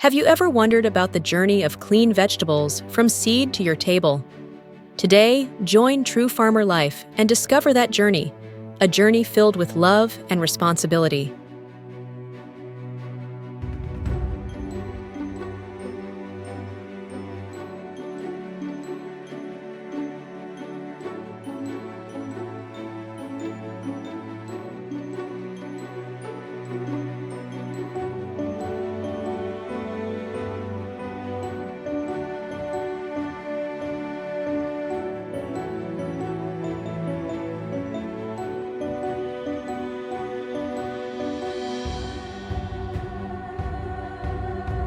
Have you ever wondered about the journey of clean vegetables from seed to your table? Today, join True Farmer Life and discover that journey, a journey filled with love and responsibility.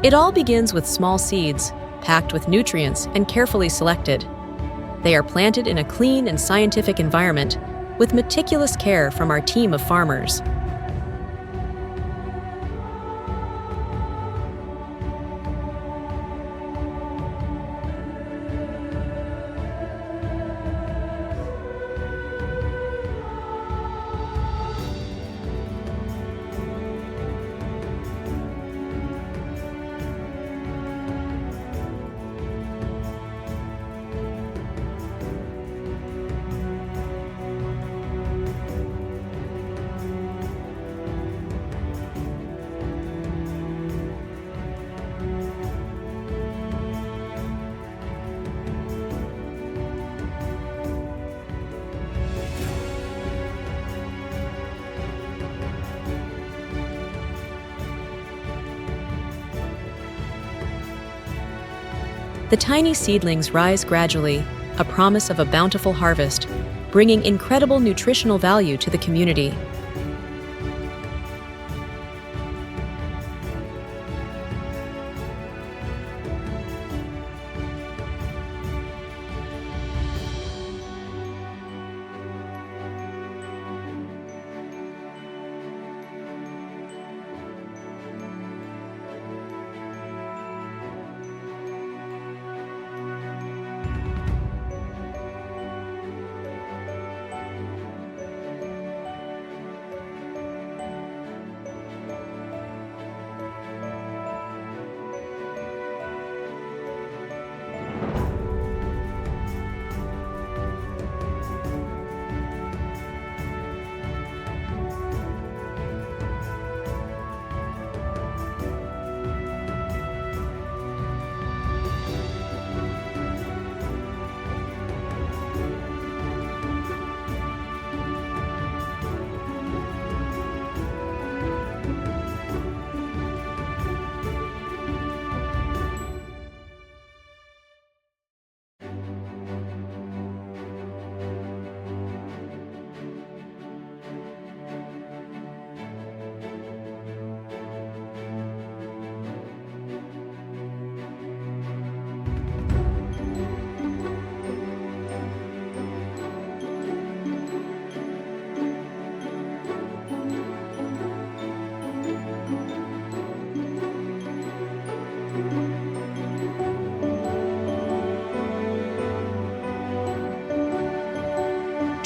It all begins with small seeds, packed with nutrients and carefully selected. They are planted in a clean and scientific environment with meticulous care from our team of farmers. The tiny seedlings rise gradually, a promise of a bountiful harvest, bringing incredible nutritional value to the community.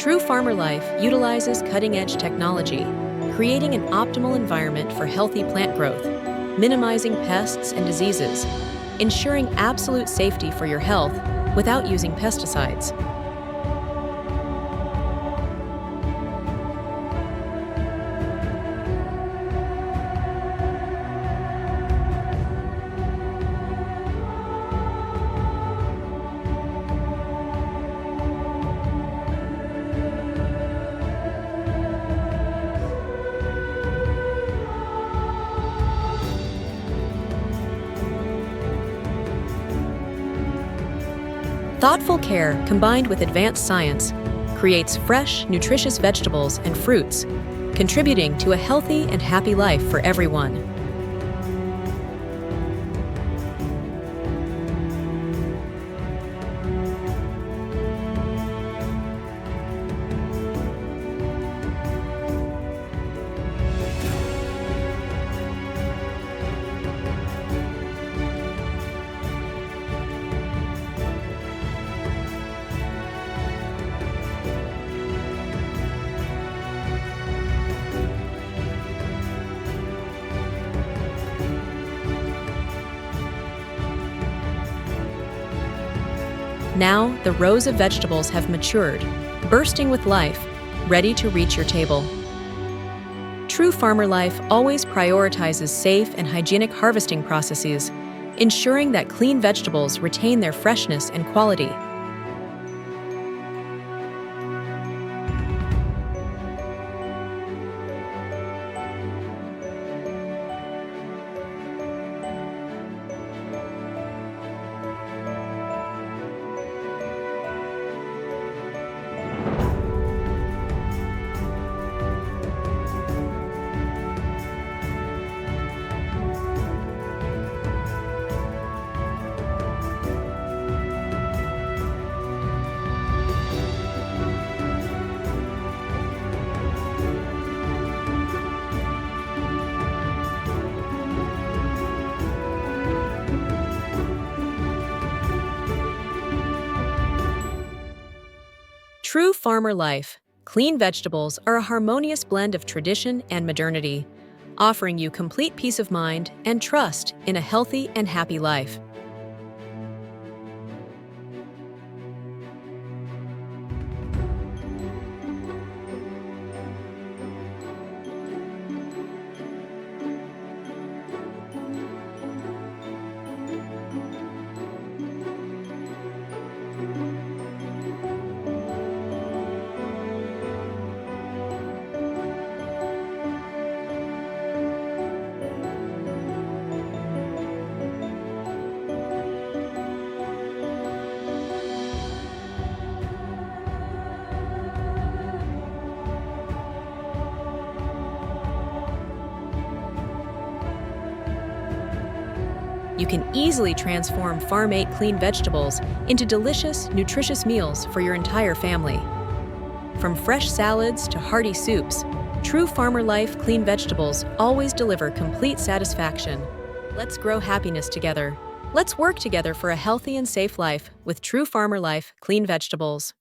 True Farmer Life utilizes cutting-edge technology, creating an optimal environment for healthy plant growth, minimizing pests and diseases, ensuring absolute safety for your health without using pesticides. Thoughtful care combined with advanced science creates fresh, nutritious vegetables and fruits, contributing to a healthy and happy life for everyone. Now, the rows of vegetables have matured, bursting with life, ready to reach your table. True farmer life always prioritizes safe and hygienic harvesting processes, ensuring that clean vegetables retain their freshness and quality. True farmer life. Clean vegetables are a harmonious blend of tradition and modernity, offering you complete peace of mind and trust in a healthy and happy life. You can easily transform farm-ate clean vegetables into delicious, nutritious meals for your entire family. From fresh salads to hearty soups, True Farmer Life clean vegetables always deliver complete satisfaction. Let's grow happiness together. Let's work together for a healthy and safe life with True Farmer Life clean vegetables.